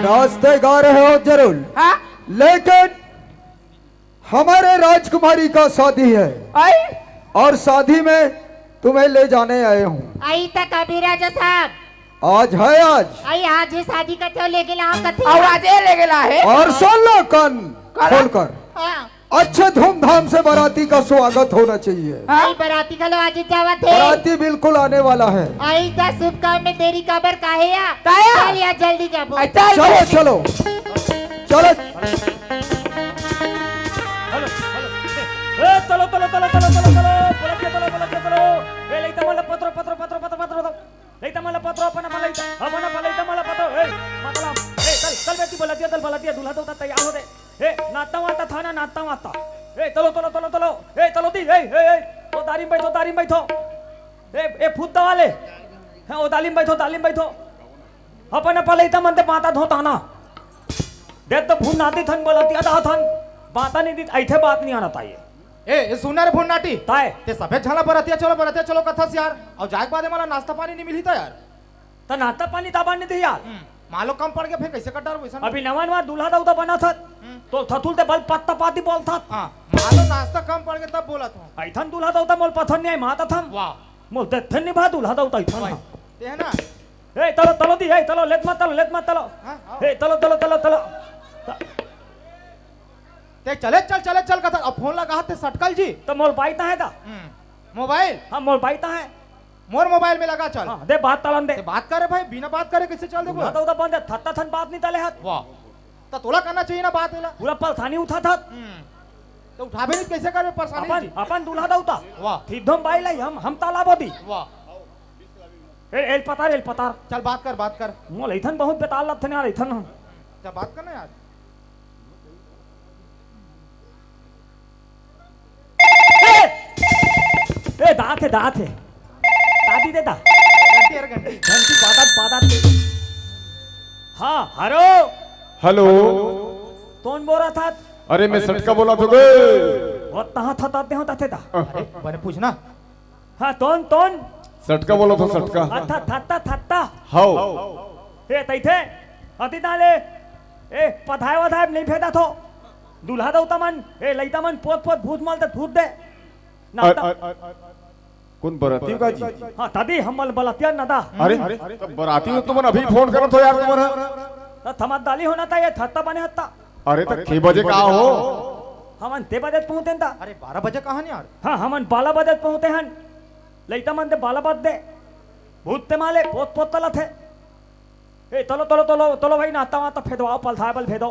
नाचते गा रहे हो जरूर, हाँ लेकिन हमारे राजकुमारी का शादी है आई और शादी में तुम्हें ले जाने आए हूँ। आई तक अभी राजा साहब आज है आज आई आज ही शादी करते हो ले गेला कथे आवाजे ले गेला है और सुन लो कान खोलकर, हाँ। अच्छे धूमधाम से बाराती का स्वागत होना चाहिए। आई बराती खलो आज ही जावत है। बाराती बिल्कुल आने वाला है। आई ता शुभ काम में देरी काबर काहे या काहे या? चल या जल्दी जाबो। अच्छा चलो चलो चलो चलो चलो चलो चलो चलो चलो बोलके चलो ए लेता मला पत्र लेता मला पत्र अपन लेता मला पत्र ए मतलब ए चल बेटी बोलती दूल्हा तो तैयार हो दे ए नाता वाता था ना नाता वाता ए चलो चलो चलो चलो ए चलो दी ए तो दारिम बैठो ए फुद्दा वाले है ओ दालिम बैठो अपन लेता मनते माता धोता ना दे तो फून नाती थन बोलती आधा थन बाता नहीं दी ऐठे बात नहीं आना चाहिए ए सुना रे भुन्नाटी ताय ते सफेद झाला बरतिया चलो कथस यार और जाग बाद मला नाश्ता पानी नहीं मिली था यार तो नाता पानी ताबान नहीं दी यार मालो कम पड़ गया फिर कैसे कटार वैसा अभी नवा दूल्हा दाऊदा बना था तो थथुल ते बल पत्ता पाती बोल था हां मालो नाश्ता कम पड़ गया तब बोला था ऐठन दूल्हा दाऊदा मोल पथन नहीं माता था वाह मोल देथन नहीं भा दूल्हा दाऊदा ऐठन ते है ना ए चलो दी ए चलो लेत मत चलो हाँ, ए चलो ते चल कथा अब फोन लगा ते सटकल जी तो मोल बाईता है दा मोबाइल हां मोल बाईता है मोर मोबाइल में लगा चल हां दे बात तलन दे ते बात करे भाई बिना बात करे कैसे चल दूल्हा देखो दाऊदा बंद थत्ता थन बात नहीं तले हाथ वाह तो तोला करना चाहिए ना बात एला पूरा पल थानी उठा था तो उठाबे नहीं कैसे करे परेशानी अपन जी अपन दूल्हा दाऊदा वाह थिधम बाई लाई हम तालाबो दी वाह ए एल पतार चल बात कर मोल ऐठन बहुत बेताल लथन यार ऐठन चल बात करना यार ए दात है दादी दे दा घंटी घंटी बादात हाँ हरो हेलो कौन बोल रहा था अरे मैं सटका बोला तो गे और तहाँ था ते होता थे ता बने पूछना हाँ तोन सटका बोला तो सटका थत्ता हाउ ए तई थे अति ताले ए पधाय वधाय नहीं फेदा थो दूल्हा दौता मन ए लईता मन पोत भूत माल ते भूत दे नाता कौन बराती का जी हाँ तदी हमल बलतिया नदा अरे तब बराती हो तुम अभी फोन करत हो यार तुम्हारा तो थमत दाली होना था ये थत्ता बने हत्ता अरे तक 6 बजे का हो हमन ते बजे पहुंचे ता अरे 12 बजे कहां यार हाँ हमन 12 बजे पहुंचे हन लईता मन ते 12 बजे दे भूत ते माले पोत तला थे ए चलो भाई नाता वाता फेदवाओ पलथाय बल भेदो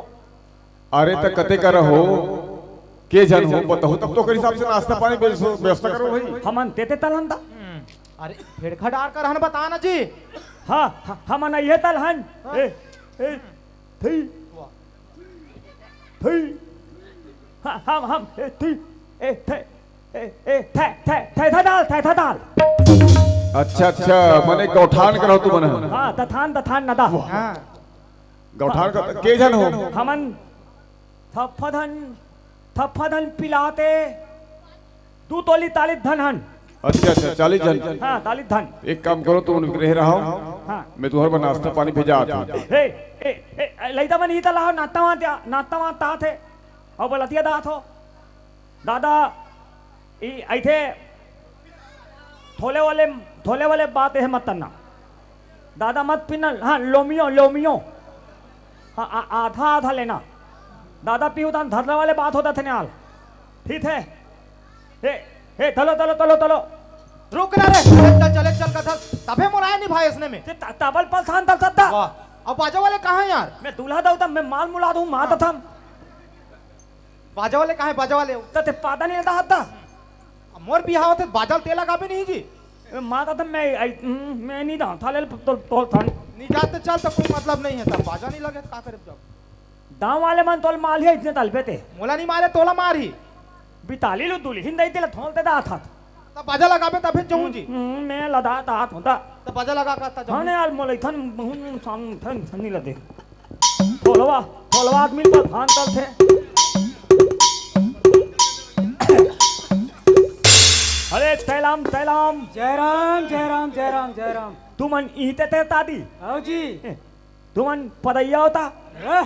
अरे तक कते कर हो के जन हो बताओ तब तो कर हिसाब से नाश्ता पानी व्यवस्था करो भाई हमन तेते तलन दा अरे फेड़खा डार कर हन बता ना जी हाँ हमन ये तलहन ए थई हम थी ए थे था दाल अच्छा मने गौठान करो तू मने हाँ तथान नदा हां गौठान का के जन हो हमन थप्पधन पिलाते 2 तोली 40 धन हन अच्छा 40 जन हाँ 40 धन एक काम करो तुम रह रहा हो हाँ मैं तुम्हारे पर नाश्ता पानी भेजा आता हूं ए लईता मन ही तला नाता वहाँ ता थे और बलतिया दा थो दादा ई ऐथे थोले वाले बात है मत करना दादा मत पीना हाँ लोमियो हाँ आधा लेना दादा पीऊ था धरने वाले बात होता थे न्याल ठीक है ए चलो रुक ना रे चल कथा तबे मोराय नहीं भाई इसने में तबल पल थान तल सत्ता वाह अब बाजा वाले कहां यार मैं दूल्हा दाऊदा मैं माल मुला दूं माता था बाजा वाले कहां बाजा वाले ते पादा नहीं लेता हत्ता मोर बिहाव होते बाजा तेला का भी नहीं जी माता था मैं नहीं दा थाले तो थान नहीं जाते चल तो कोई मतलब नहीं है तब बाजा नहीं लगे का करे जब दाव वाले मन तोल माल है इतने तल पे ते मोला नहीं मारे तोला मार ही बिताली लो दुल्हन दई तेला थोलते दा था तब बाजा लगा पे तब फिर जाऊं जी मैं लदा ता हाथ होता तब बाजा लगा का हाँ ने यार मोले थन थन थनी लदे थोलवा आदमी तो थान तल थे अरे तैलाम जय राम तू मन ईते थे तादी आओ जी तुमन पदैया होता ए,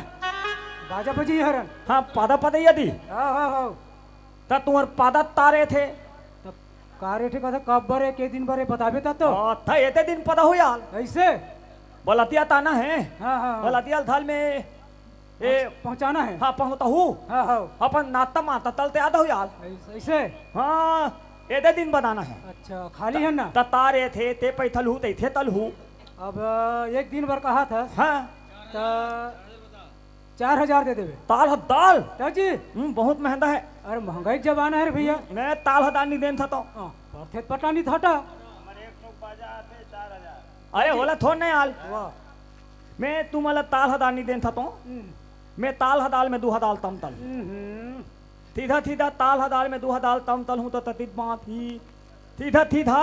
बाजा बजी हरन हाँ पादा पदैया दी हाँ हाँ हाँ ता तुम्हार पादा तारे थे तब कार्य ठीक है कब बरे के दिन बरे बताबे ता तो था एते दिन पता हो यार ऐसे बलतिया ताना है हाँ हाँ हाँ। बलतिया थाल में ए पहुंचाना है हाँ पहुंचता हूँ हाँ हाँ अपन नाता माता तलते आधा हो यार ऐसे हाँ एते दिन बताना है अच्छा खाली है ना ता तारे थे ते पैथल हूँ ते थे तल हूँ अब एक दिन भर कहा था हाँ तो 4000 दे देवे ताल दाल जी बहुत महंगा है अरे महंगाई के जमाना है रे भैया मैं ताल हदार नहीं देन था तो परथे पटानी थाटा अरे होला थोड़ नहीं आल वाह मैं तुम्हाला ताल हदार नहीं देन था तो मैं ताल हदाल में 2 हदाल तम तल सीधा सीधा ताल हदाल में 2 हदाल तम तल हूँ तो ततित बात ही सीधा सीधा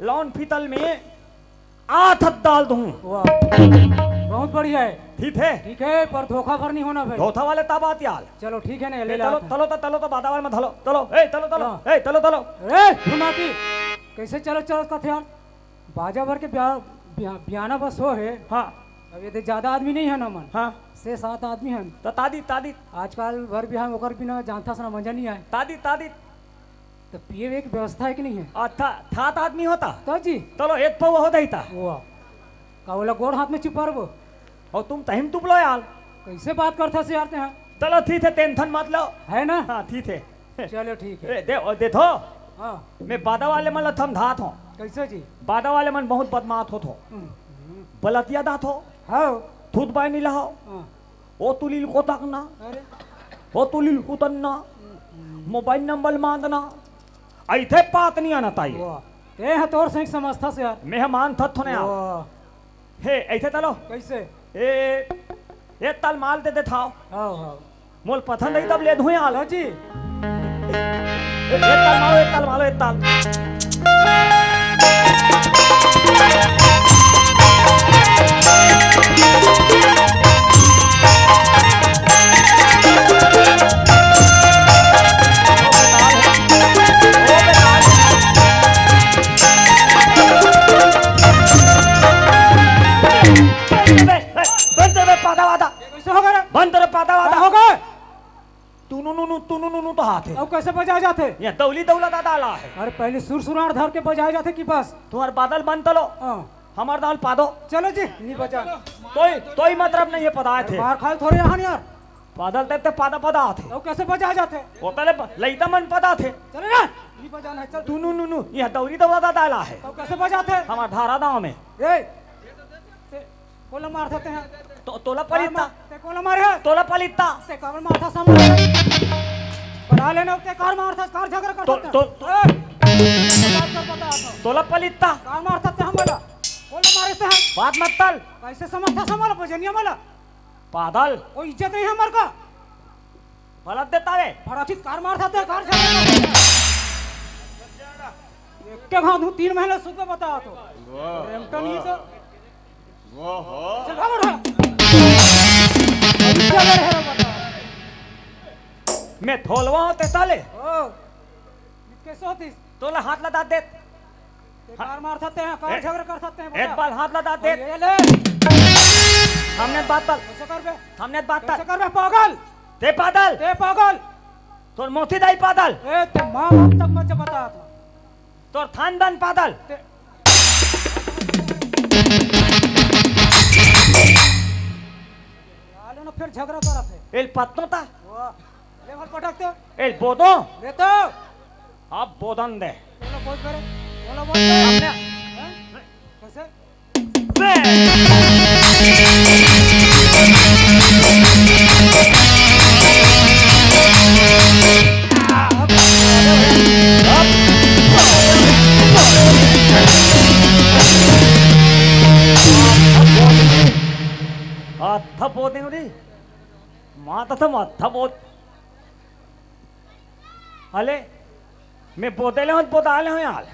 लौन फितल में 8 डाल दूं वाह बहुत बढ़िया है ठीक है पर धोखा कर नहीं होना भाई धोखा वाले ताबात याल चलो ठीक है ना ले चलो ला चलो तो बादावर में धलो चलो ए चलो चलो ए चलो चलो अरे सुनाती कैसे चलो चलो कथे यार बाजा भर के ब्याना बस हो है हाँ अब ये तो ज्यादा आदमी नहीं है ना मन हाँ 6-7 आदमी हैं तो तादी तादी आजकल भर बिहार ओकर बिना जानता सना मजा नहीं आए तादी तादी तो पिए एक व्यवस्था है कि नहीं है अच्छा थात आदमी होता तो जी चलो एक पौ हो दही था वाह का बोला गोड़ हाथ में चिपा रहो और तुम तहिम तुप लो यार कैसे बात करता से यार ते हैं चलो ठीक है टेंशन मत लो है ना हाँ ठीक है चलो ठीक है दे थो हाँ मैं बादा वाले मन थम धात हो कैसे जी बादा वाले मन बहुत बदमाश हो बलतिया दात हो हाँ थूत बाय नहीं लहो हाँ ओ तुलिल को तकना अरे ओ तुलिल कुतन्ना मोबाइल नंबर मांगना ऐथे बात नहीं आना ताई वाह ते है तोर से समझता से यार मेहमान थत होने आओ वाह हे ऐथे तलो कैसे ए ताल माल दे थाओ हाँ हाँ मोल पसंद नहीं तब ले धुए आल लो जी एक ताल मालो एक ताल कैसे हो गए बंद रे पादा वादा हो गए तू तो हाथ है अब कैसे बजाए जाते ये दौली दौलत डाला है अरे पहले सुरसुरार धर के बजाए जाते कि बस तुम्हारे बादल बंद तलो हाँ हमार दाल पादो चलो जी नहीं बजा तोई मतलब नहीं ये पदाए थे बाहर खाए थोड़े यहाँ यार बादल ते पादा पदा थे अब कैसे बजाए जाते ओतले लईता मन पदा थे चले ना नहीं बजाना है चल तू नु ये दौली दौलत डाला है अब कैसे बजाते हमार धारा दाव में ए कोला मार देते हैं तो तोला पलिता ते कोला मारे है तोला पलिता ते कावर मारता सामने बना लेना ते कार मारता कार झगड़ा कर तो सकते तो पता आता तोला पलिता कार मारता ते हमारा कोला मारे से है बात मत तल कैसे समझता समाला बजनिया वाला पादल कोई इज्जत नहीं है हमार का गलत देता है फटाफट कार मारता ते कार झगड़ा एक के भाव 3 महीने सुबह बता तो रेमटन ही तो चल भाग उठा अभी क्या है बता मैं थोलवा होते ताले ओ कैसे होती तोला हाथ लगा दे कार मार सकते हैं कार झगड़ा कर सकते हैं एक बार हाथ लगा दे ये ले हमने बात तल कैसे कर बे हमने बात कैसे तल कर बे पागल ते पादल ते पागल तोर मोती दाई पादल ए ते मां बाप तक मत बता था तोर खानदान पादल आले ना फिर झगड़ा करा थे एल पत्तो ता वाह ले भर पटकते एल बोदो ले तो अब बोदन दे बोलो बोल करे बोलो बोल करे हमने कैसे बे अथा बोदे रे माता था माथा बोद अले मैं बोदेले हूँ बोदाले हूँ यार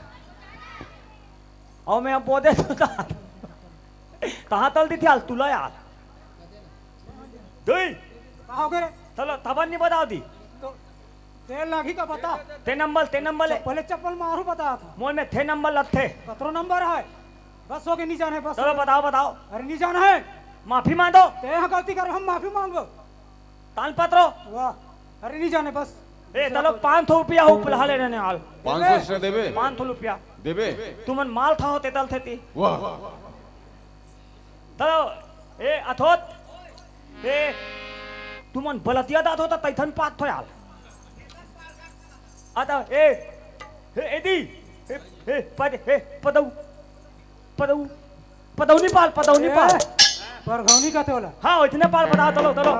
और मैं अब बोदे कहाँ तल दी थी हाल तुला यार दुई कहाँ हो गए चलो तबन नहीं बताओ दी तो तेल लागी का बता ते नंबर ले पहले चप्पल मारू बता था मोल में थे नंबर लत्थे कतरो नंबर है बस हो गए नहीं जाना है बस चलो बताओ बताओ अरे नहीं जाना है माफी मांगो ते यहाँ गलती कर हम माफी मांगो तान पत्रो वाह अरे नहीं जाने बस ए चलो 500 रुपया हो पुलहा ले रहने हाल 500 एक्स्ट्रा देबे 500 रुपया देबे तुमन माल था होते तल थे ती वाह चलो ए अथोत ए तुमन बलतिया दात होता तैथन पात थो याल आता ए एदी ए पदऊ पदौनी पाल परगौनी का तोला हाँ इतने पाल बता चलो चलो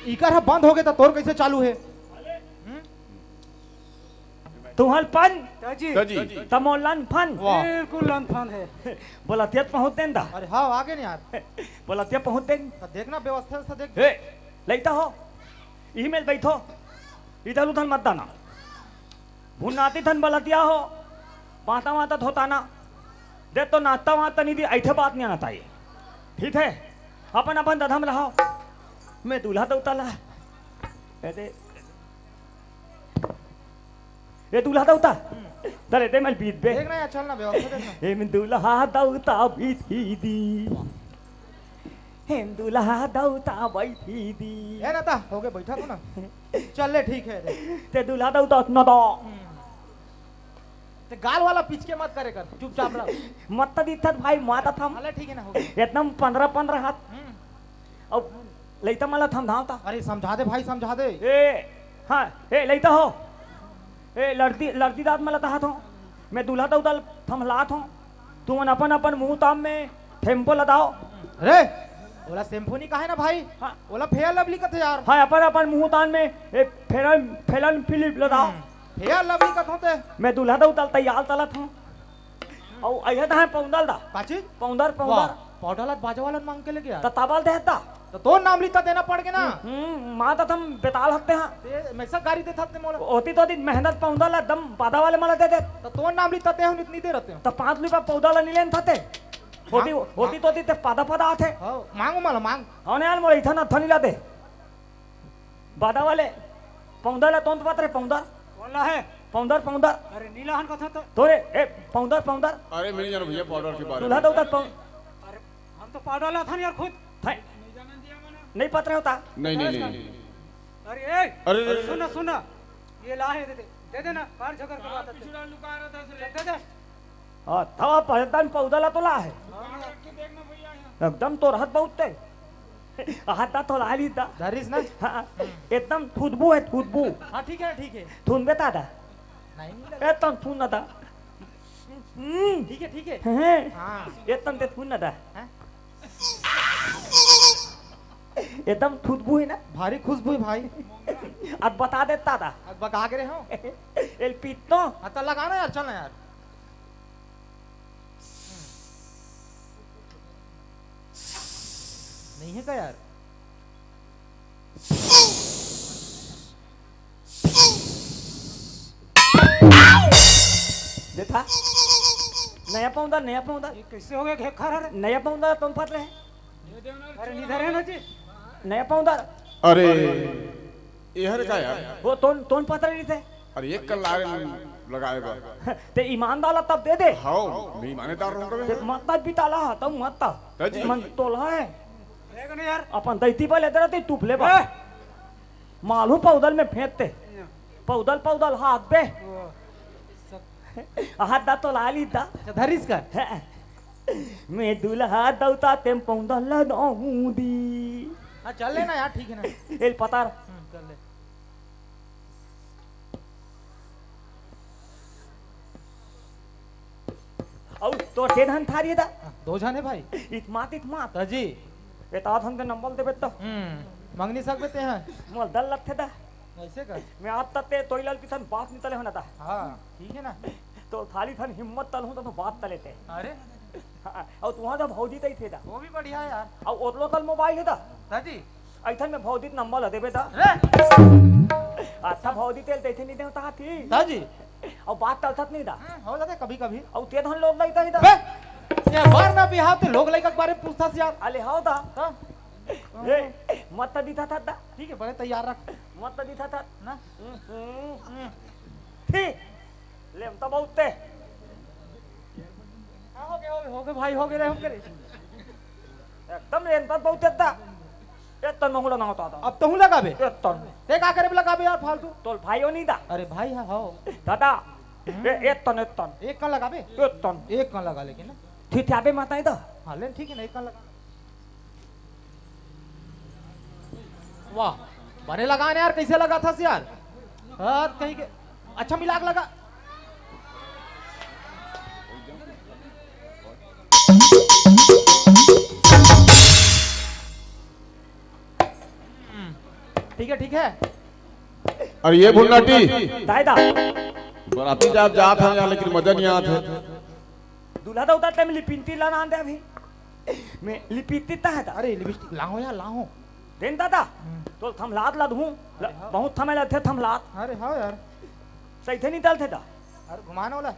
इकर हा बंद हो गए तो तोर कैसे चालू है? तुम्हार पन ताजी ताजी तमोलन फन वाह। बिल्कुल लंथन है बोलतियत पहुंच देन दा अरे हाँ आगे नहीं यार, बोलतिया पहुंच देन तो देखना व्यवस्था से देख। ए लेता हो ईमेल बैठो इधर उधर मत दाना भुनाती थन बलतिया हो पाता वाता होता ना दे तो नाश्ता वाता नहीं दी ऐठे बात नहीं आना चाहिए ठीक है अपन अपन दधम रहो मैं दूल्हा दौता ला ये दूल्हा दौता दरे दे मैं बीत बे देखना यार, चलना व्यवस्था देखना। ए मैं दूल्हा दौता बीती दी हेम दूल्हा दौता बैठी दी ए नेता हो गए बैठा को ना, चल ले ठीक है। ते दूल्हा दौता न दो ते गाल वाला पीछ के मत करे कर, चुपचाप रह। मत दिथत भाई माता थम अरे ठीक है ना, हो गया। एकदम 15 हाथ अब लेता मला थम धावता अरे समझा दे भाई, समझा दे। ए हाँ ए लेता हो ए लड़ती दात मला तहात हो मैं दूल्हा दौता थम लात हो तुम अपन अपन मुंह ताम में थेम्पो लगाओ अरे ओला सिम्फोनी का है ना भाई, हाँ। ओला फेयर लवली का थे यार। हाँ अपन अपन मुंह तान में फेलन फिलिप लगाओ फेयर लवली का थे। मैं दूल्हा दौता तैयार तलत हूँ और अयह ता है पौंदल दा काची पौंदर पौडाला बाजा वाला मांग के ले गया, तो ताबाल देता तो तो नाम लिखता देना पड़ के ना। माँ तो हम बेताल हकते हैं ते मैसा गाड़ी देता ते मोला, होती तो दिन मेहनत पौंदल दम बाधा वाले मला दे दे तो नाम लिखता ते हम इतनी दे रहते हो। तो 5 रुपया पौधा नहीं लेन थाते होती तो ते पादा पादा आते हाँ मांगो माला मांग। औने यार मोला इथना थनी लाते बाधा वाले पौंदर ला तोंत पात्र पौंदर कौन ला है पौंदर अरे नीलाहन का था तो तोरे ए पौंदर अरे मिल जानो भैया पाउडर के बारे दूल्हा में दौता अरे हम तो पाउडर ला था यार खुद नहीं पत्र होता नहीं अरे ए अरे सुना सुना ये ला है दे देना बाहर झगड़ करवाता दे दे हां थवा पहचान पौधा ला तो ला है एकदम तो रहत बहुत ते हाथा तो ला ली था धरिस ना। हाँ एकदम थुदबू है थुदबू हाँ ठीक है ठीक है, थून बेता था नहीं एकदम थून ना था ठीक है ठीक है। हैं हाँ एकदम ते थून ना था हाँ? एकदम थुदबू है ना भारी खुशबू है भाई। अब बता देता था अब बगा के रहे हो एल पीतो हाँ तो लगाना यार, चलना यार। नहीं है क्या यार? देखा नया पौधा ये कैसे हो गया घेर खा रहा नया पौधा तुम फट रहे अरे निधर है ना जी नया पौधा अरे यहर का यार वो तोन पत्र नहीं थे अरे एक कल लगाएगा ते ईमानदार तब दे दे हाओ मैं ईमानदार रहूंगा ते मत बिताला तब मत ताजी। मन तोला है देख ना यार अपन दैती पर लेते रहते टूपले बा मालू पौधल में फेंकते पौधल हाथ पे हाथ दा तो लाली दा अच्छा धरिस का मैं दूल्हा दौता तेम पौधल दौदी हाँ चल लेना यार, ठीक है ना। एल पतार चल ले। औ तो टेधन थारी दा हाँ, 2 जन है भाई। इतमात ताजी ए तात हम के नंबर देबे तो मांग नहीं सकते ते हैं मोल दल लथे दा ऐसे कर। मैं आज तक ते तोइलल पिथन बात नितले होना था हाँ ठीक है ना। तो थाली थन हिम्मत तल हूं तो बात तले थे अरे और तुहा तो भौजी तई थे दा वो भी बढ़िया है यार और ओतलो तल मोबाइल है दा दादी ऐथन में भौजी नंबर लदे बे दा रे अच्छा भौजी तेल देथे नहीं दे ता थी दादी और बात तलथत नहीं दा हो जाते कभी कभी और ते धन लोग लई तई दा बे ये बार ना बिहाव ते लोग लइका के बारे में पूछता यार अले हाउ दा हाँ? ए मत दिथा था दा ठीक है बड़े तैयार रख मत दिथा था ना थी लेम तो बहुते हाँ, हो गए भाई हो गए रे हो गए एकदम रेन पर बहुते दा एतन मंगुला ना होता था अब तो हूं लगाबे एतन ते का करे लगाबे यार फालतू तोल भाइयों नहीं दा अरे भाई हाँ हो दादा एतन एतन एक kan लगाबे एतन एक kan लगा लेकिन ना थी त्याबे माता दा हाँ लेकिन ठीक है ना एक kan लगा वाह बने लगाने यार कैसे लगा था यार हाथ कहीं के अच्छा मिलाक लगा ठीक है और ये भुन्नाटी दादा बराती जात है यहाँ लेकिन मजा नहीं आत है दूल्हा दा उतार टाइम लिपिंती लाना आंदे अभी मैं लिपिंती ता है दा अरे लिपस्टिक लाओ यार लाओ देन दादा तो थमलात ला दूं बहुत थमेला थे थमलात अरे हाँ यार सही थे नहीं दल थे दा अरे घुमाने वाला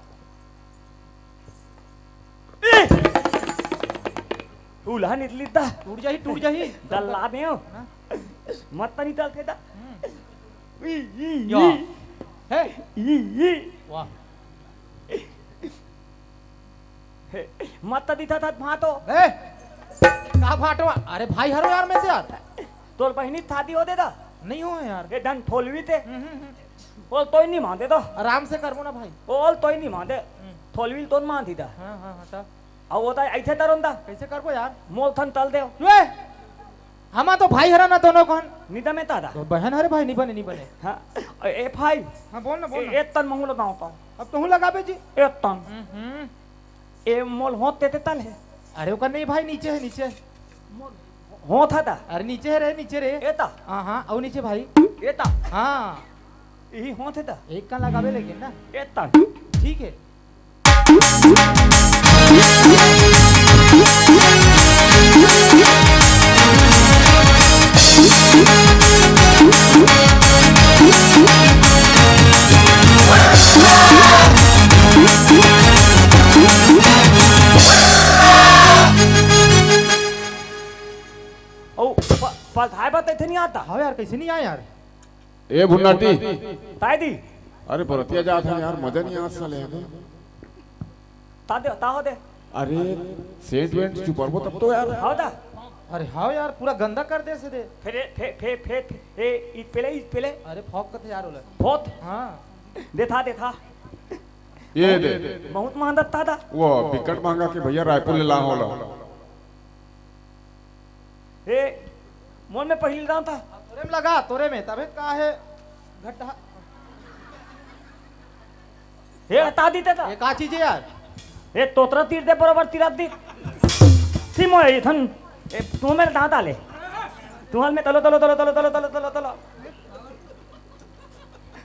दूल्हा निकली दा टूट जाही दल ला दे मत नहीं दल थे दा या है वाह मत दिथा था वहां तो ए का फाटवा अरे भाई हरो यार मैं से यार तोर बहनी थादी हो दे दा नहीं हो यार ये धन थोलवी थे बोल तोय नहीं मानते तो आराम से करबो ना भाई बोल तोय नहीं मानते थोलवी तो मान थी दा हाँ हाँ हाँ तब अब वो तो ऐसे तरोंदा कैसे करबो यार मोल थन तल दे वे हमा तो भाई हरा ना दोनों कौन निदा में तादा तो बहन हरे भाई नहीं बने हां ए भाई हाँ बोल ना ए तन मंगुलो ना होता अब तो हूं लगाबे जी ए तन ए मोल होते ते तल है अरे ओकर नहीं भाई नीचे है नीचे हो था दा अरे नीचे है नीचे रे एता हाँ हाँ और नीचे भाई एता हाँ यही हो थे दा एक का लगाबे लेकिन ना ए तन ठीक है ओ पर थाई बात इथे नहीं आता हाँ यार कैसे नहीं आया यार ये भुन्नाटी ताई दी अरे बरतिया जात है यार मजा नहीं आत साले ता दे ता हो दे अरे सेंट वेंट चुपरबो तब तो यार हो दा अरे हाँ यार पूरा गंदा कर दे से दे फिर ए इस पहले अरे फौक कथे यार ओला बहुत हाँ देखा ये दे बहुत महंगा था दा वो बिकट महंगा के भैया रायपुर ले ला होला ए मोल में पहले दाम था तोरे में लगा तोरे में तबे का है घटा हे हटा दी था ये का चीज है यार ए तोतरा तीर दे बराबर तीरात दी थी मोए थन ए तू मेरे दांत आले तू हाल में तलो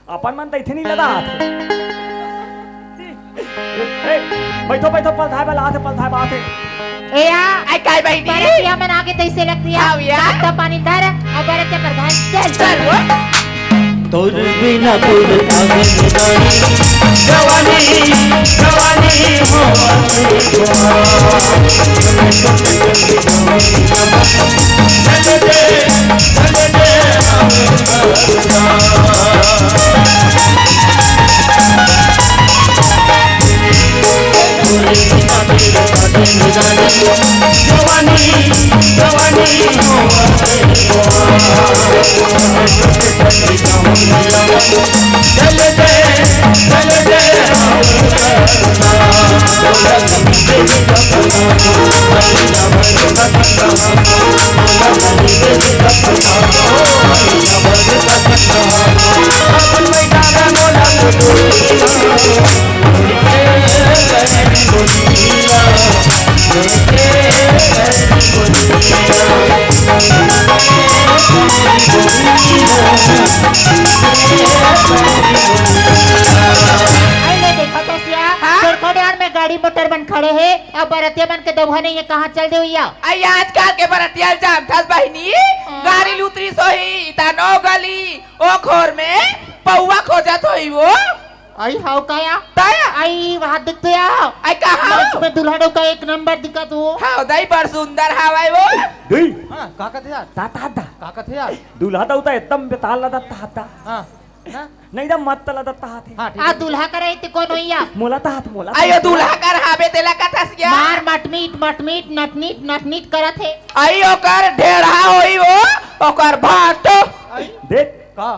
अपन मन तो इथे नहीं लगा हाथ ए बैठो पल थाई वाला हाथ पल थाई बात है ए या आई काय बहनी बरतिया में आके तैसे लगती है हां यार तो पानी धर और बरतिया पर घास चल तोर बिना तोर जवानी जवानी हो जवानी जवानी हो मास्टर बन खड़े है अब बरतिया बन के दबा नहीं है कहाँ चल दे भैया आई आजकल के बरतिया जाम थस बहिनी गाड़ी लुतरी सोही तानो गली ओ खोर में पौवा खोजत होई वो आई हाउ काया ताया आई वहाँ दिखते आओ आई कहा में दुल्हनों का एक नंबर दिक्कत हो हाउ दई पर सुंदर हवाई वो दुई हाँ का कहते यार ताता का कहते यार दूल्हा दौता एकदम बेताल लदा ताता हाँ ना नहीं दम मत लदा ताते हाँ ठीक आ दुल्हा करे ते कौन होइया मोला तात मोला आयो दूल्हा कर हाबे तेला कथसिया मार मटमीट नटनीट करत है आई ओकर ढेढ़ा होई वो ओकर भाट देख का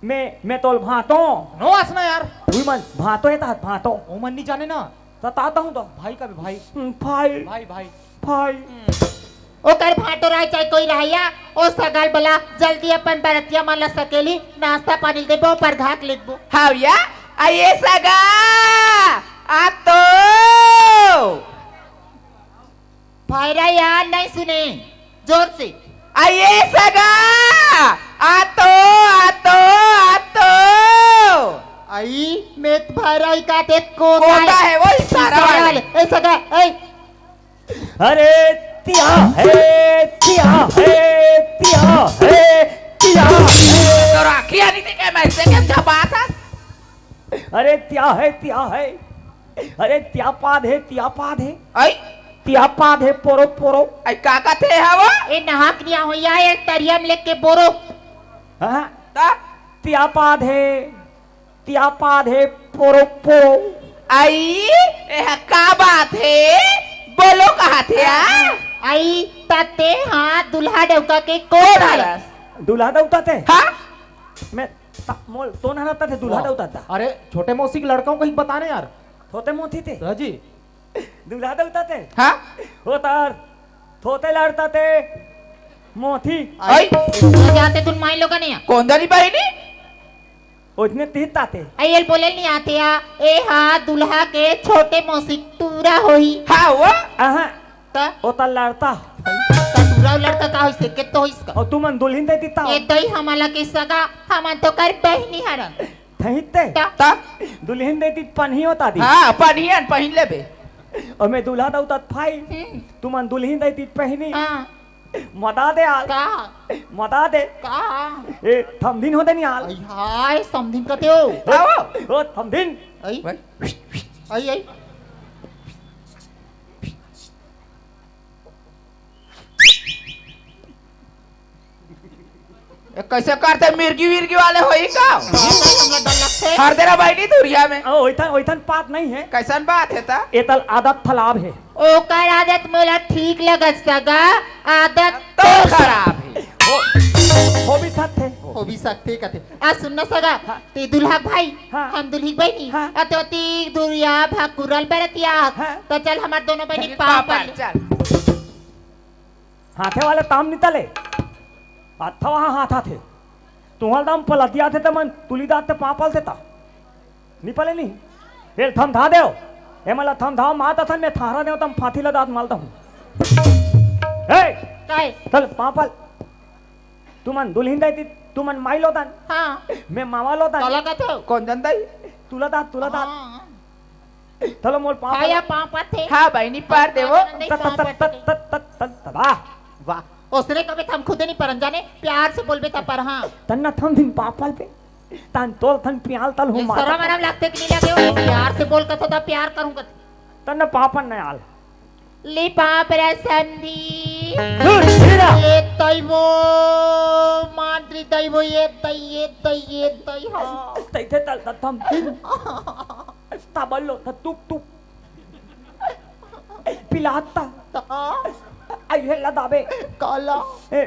मैं तोल भातो नो आसना यार हुई मन भातो है तात भातो ओ मन नहीं जाने ना ताता हूँ तो भाई का भी भाई भाई भाई भाई भाई ओकर भाटो राय चाहे कोई रहिया ओ सगाल बला जल्दी अपन बरतिया मन ला सकेली नाश्ता पानी देबो पर घाक लिखबो हाउ या आये सगा आ तो भाईरा यार नहीं सुने जोर से आये सगा आ तो आई मेत भाईरा का ते को कोता है वो इशारा वाले ए सगा ए अरे तिया है तिया है तिया है तिया है तो राखिया नहीं थी मैं से क्या छपा था अरे तिया है अरे त्या पाद है आई त्या पाद है पोरो पोरो आई काका थे हवा ए नहाक निया होइया एक तरियम लेके के बोरो हाँ ता त्या पाद है पोरो पोरो आई यह का बात है बोलो कहा थे आई तते हां दुल्हा डौका के को हरस दूल्हा दौता थे हाँ मैं मोल तो ना रहता थे दूल्हा दौता था अरे छोटे मौसी के लड़कों को ही बताने यार थोते मोती थे राजी दूल्हा दौता थे हाँ होतार थोते लड़ता थे मोथी आई इतना जाते तुम माई लोग नहीं कौन दली बहिनी उसने तीता थे आयल बोले नहीं आते आ ए हां दुल्हा के छोटे मौसी टूरा होई हाँ वो आहा ता होता लड़ता टूरा लड़का का होई से के तो इसका और तुमन दुल्हन दे देता ए दई हमाला के सगा हम तो कर बहनी हरन थहीते ता दुल्हन देती पन्ही होता दी हाँ पनियन पहिन लेबे और मैं दूल्हा दौता फाई तुमन दुल्हन देती पहनी हां मता दे आल का मता दे का ए थम दिन होते नहीं आल आई हाय समधिन कते हो आओ ओ थम दिन आई आई आई कैसे करते मिर्गी विर्गी वाले होई का हमरा डर लगते हर देरा बहिनी दूरिया में ओ ओइथन पात नहीं है कैसन बात है ता एतल आदत फलाब है ओकर आदत मोला ठीक लगत सगा आदत तो खराब है हो भी थत थे हो भी सकते कते आ सुनना सगा ते दुल्हा भाई हाँ। हम दुल्ही बहनी हाँ। अतो ती दुरिया भाकुरल बरतिया हाँ। तो चल हमार दोनों बहनी पापा पापा चल हाथे वाले ताम नितले अथा वहाँ हाथा थे तुम्हारा दाम पलतिया थे तमन तुली दात ते पापल देता निपले नहीं ये थम था देओ ए मला थम धाव माता थन मैं थारा देओ तम फाथी लदात मालता हूँ ए काय चल पापल तुमन दुल्हन देती तुमन माई लोदन हां मैं मामा लोदन काला कते हो कौन जनता है तुला दात हाँ। चलो मोर आया पापल पापा थे हाँ बहिनी पार देवो वाह वाह उसने कभी हम खुद नहीं परन जाने प्यार से बोलबे ता पर हां तन्ना थम दिन पापल पे तन तोल थन प्याल तल हूँ सरा मरम लगते कि नहीं लगे हो प्यार से बोल कतो ता प्यार करूंगा तन्ना पापन नहीं आल ले पाप रे संधी हीरा ये तैवो माद्री तैवो ये तै हां तैथे तल थम ताबलो त तुक तुक पिलाता आई है लदाबे काला ए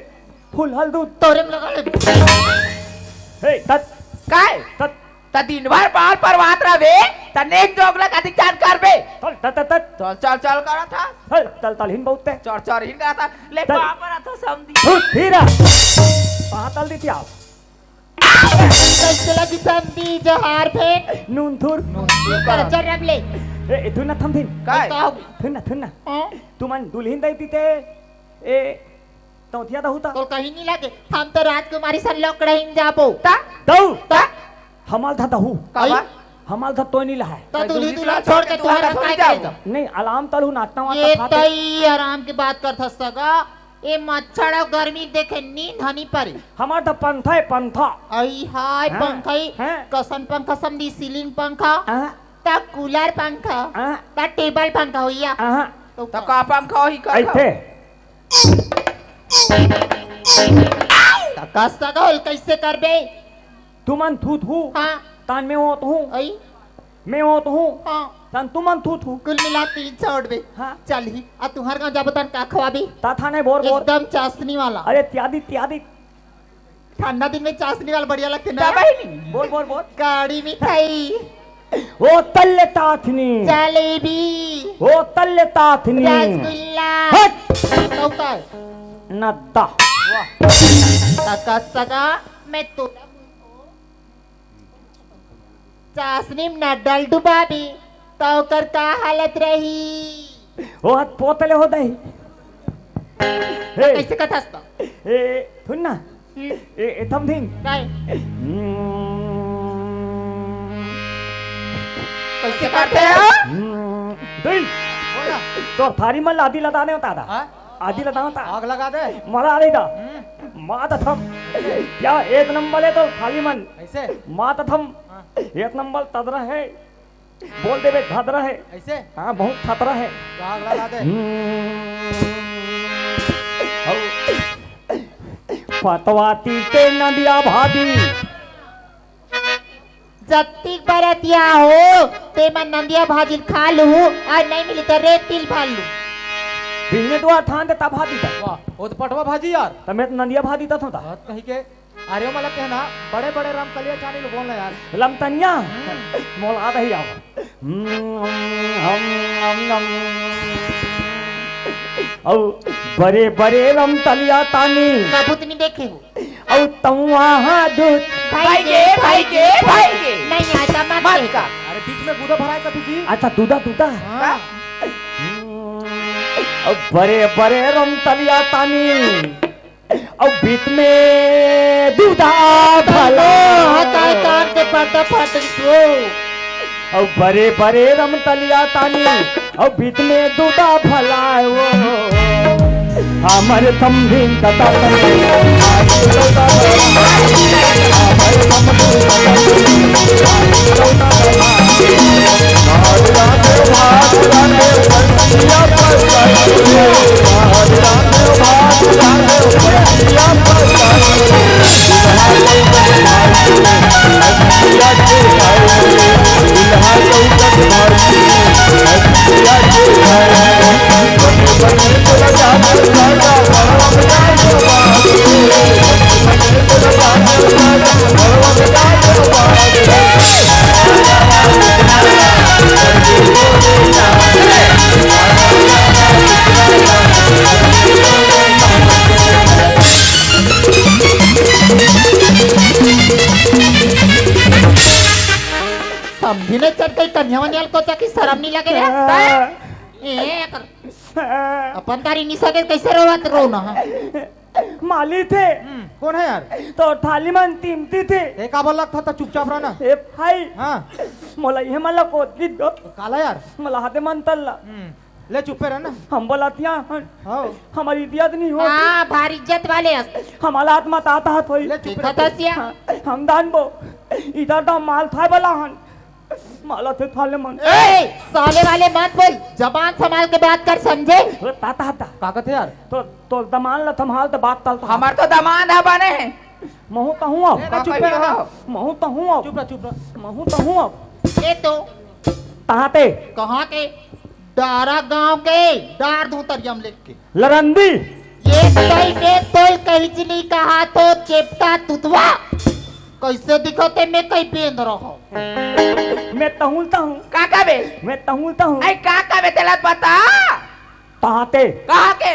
फुल हल्दू तोरे में लगा ले हे तत काय तत ता दिन भर पार परवात रहे ता नेक जोगला का जान करबे तल तत तत चल चल चल करा था हल तल तल हिन बहुते चढ़ चढ़ हिन करा था ले चल। पापा तो समझी हीरा पातल दी थी आप कैसे लगी संधी जहार फेंक नून थुर कर जरब ले ए थुना थम दिन काय थुना हां तुमन दुल्हन दैती ते ए तौथिया दहुता तो कहीं नहीं लगे हम तो राजकुमारी सन लोकड़ा हिन जाबो ता दऊ ता हमाल था दहू कावा हमाल था तो नहीं लहा तो दूल्ही दूल्हा छोड़ के तुम्हारा काय करेगा? नहीं अलार्म तलू नाचना ये वाता तई आराम की बात करता सगा ये मच्छर और गर्मी देखे नींद हनी परी हमार था पंथा है पंथा आई हाय हाँ, पंखा हाँ। कसन पंखा समझी सीलिंग पंखा आ, ता कूलर पंखा आ, ता टेबल पंखा होइया आ, तो तो का पंखा ही आई कर थे का सगल कैसे करबे? तुमन थू थू हाँ तान में होत हूँ आई मैं होत हूँ हाँ तान तुमन थू थू कुल मिला 3 छोड़ बे हाँ चल ही आ तुम्हार गांव जाबो तन का खवाबी ता थाने बोर बोर एकदम चाशनी वाला अरे त्यादी त्यादी ठंडा दिन में चाशनी वाला बढ़िया लगते ना बहिनी बोल बोल बोल गाड़ी मिठाई ओ तल्ले ताथनी जलेबी ओ तल्ले ताथनी रसगुल्ला हट तो का नद्दा का सगा मैं तो चाशनी में न डल डुबाबी तो कर का हालत रही ओ हाथ पोतले हो दही कैसे कथास्ता ए सुन ना ए थम थिंग काय कैसे करते हो दिल तो थारी मन आदि लदाने होता था हाँ? आदि लदा होता आग लगा दे मला आ रही था माँ तो थम क्या एक नंबर है तो थाली मन ऐसे माँ तो थम एक नंबर तदरा है बोल दे बे धदरा है ऐसे हाँ बहुत खतरा है तो आग लगा दे पतवाती ते नदिया भादी जत्ती बरतिया हो ते मन नंदिया भाजी खा लू और नहीं मिली तो रेत तिल भाल लू बिजने दुआ थान दे ता भादी था वाह वो तो पटवा भाजी यार तमें तो नदिया भादी था था बात कही के अरे मला कहना बड़े बड़े राम कलिया चानी लो बोलना यार लमतन्या मोल आ रही आओ औ बड़े बड़े रम तलिया तानी कबूत नहीं देखे हो औ तवा दूत भाई के नहीं आता मत मत का अरे बीच में गुदा भराए कथी जी अच्छा दूधा दूधा हाँ औ बड़े बड़े रम तलिया तानी औ बीच में दूधा भला हटाए कान के पर्दा फट सो और बड़े बड़े रम तलिया तानी और बीच में दूधा भलाए वो हमारे समझिन कता समझी नहीं चल गई कन्यावनियाल को चाकी शर्म नहीं लगे रे ए अपन तारी निशा के कैसे रोवत रोना माली थे कौन है यार तो थाली मन तीमती थे एक आबर लग था चुपचाप रहना ए भाई हाँ मला ये मला कोतली दो काला यार मला हाथे मन तल्ला ले चुप्पे रहना हम बोलातिया हाँ हमारी इज्जत नहीं हो हां भारी इज्जत वाले हमारा आत्मा ताता हाथ होई ले चुप देखा सिया हम दान बो इधर तो माल था बला हन माला थे थाले मन ए साले वाले मत बोल जबान संभाल के बात कर समझे ओ ताता हाता काकत है यार तो दमान ल थमहाल तो बात तल हमार तो दामाद है बने हैं महू तो हूं अब ले चुप्पे रहो महू तो हूं अब चुप रह महू तो हूं अब ये तो ताते कहाँ के डारा गांव के डार धोतरियम लेके लरंदी ये तई ने तोल कहचली कहा तो चेपटा तुतवा कैसे दिखते मैं कहीं पेंद रहो मैं तहुलता हूं काका बे मैं तहुलता हूं आई काका बे तेला पता ताते कहा के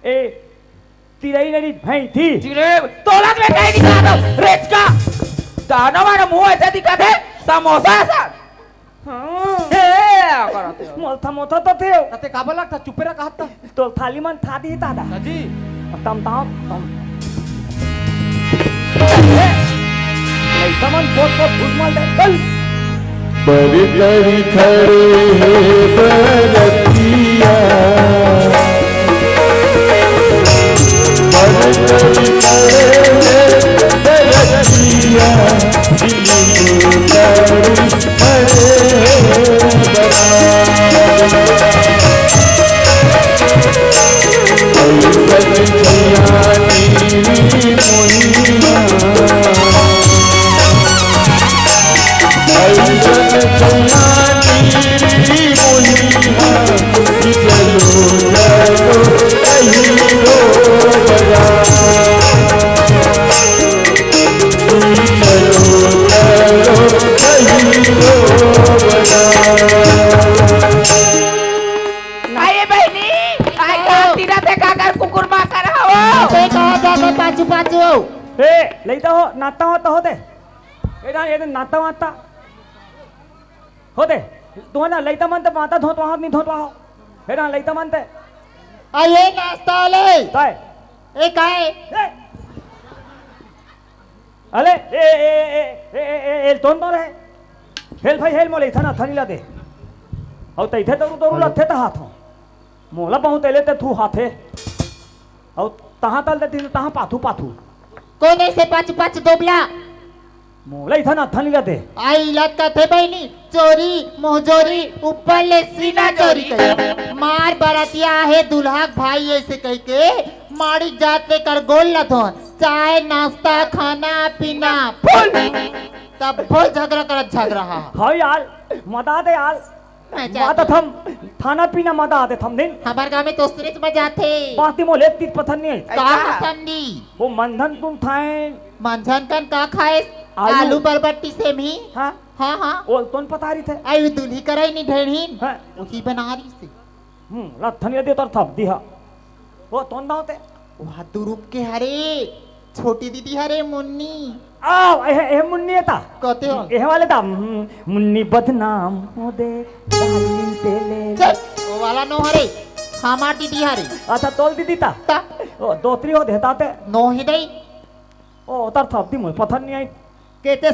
ए तिरई नरी भई थी चिरे तोला में कहीं दिखा दो रेच का दाना वाला मुंह ऐसा दिखा थे समोसा ऐसा हां करते हो मोथा मोथा तो थे तते काबर लग था चुप्पे रह कहता तो थाली मन था दी दादा जी तम तम ऐसा मन बहुत बहुत भूत माल दे चल बड़ी बड़ी खड़े हैं बरतिया, बड़ी बड़ी खड़े हैं बरतिया, दिल्ली को तारी खड़े हैं आइए बहनी आई गाती रहते काकर कुकुर मा कर हो ते कहा जाकर पाचू पाचू ए लईता हो नाता होता होते ये नाता वाता होते तू ना लईता म्हणते माता धोत वाहत नाही धोत वाहो हे ना लईता म्हणते आये नाश्ता ले काय ए काय ए अले ए ए ए ए ए ए दोन दोन है हेल भाई हेल मोले इथं ना थनीला दे अहो तर इथे तरू तरू लथे तर हात मोला पाहून तेले ते तू हाथे अहो तहा तल ते तिने तहा पाथू पाथू कोने से पाचू पाचू दोबला मोला इथं ना थनीला दे आई लत का थे बहनी चोरी मोहजोरी ऊपर ले सीना चोरी कही मार बरातिया है दुल्हा भाई ऐसे कह के माड़ी जात पे कर गोल लथोन चाय नाश्ता खाना पीना फुल तब फुल झगड़ा करत झग रहा हाय यार मदा दे यार माता थम खाना पीना मदा आते थम दिन हमारे गाँव में दोस्तरे में जाते बाती मोले तीत पथन नहीं का समझी वो मंधन तुम थाए मंझन कन का खाए आलू बरबट्टी से भी हाँ हाँ हाँ वो तुम पता रही थे आई दूल्ही कराई नहीं ढेढ़ीन हाँ उसी बना रही से लथन ये दे तर थप दिया वो तुम ना होते वहाँ दुरुप के हरे छोटी दीदी हरे मुन्नी आओ ए मुन्नी था कहते हो ए वाले था मुन्नी बदनाम हो दे डालिन तेले चल वो वाला नो हरे हमार दीदी हरे अच्छा तोल दीदी था ता ओ दोतरी हो देता थे नो ही नहीं ओ तर थप दी मुझे पता नहीं आई कहते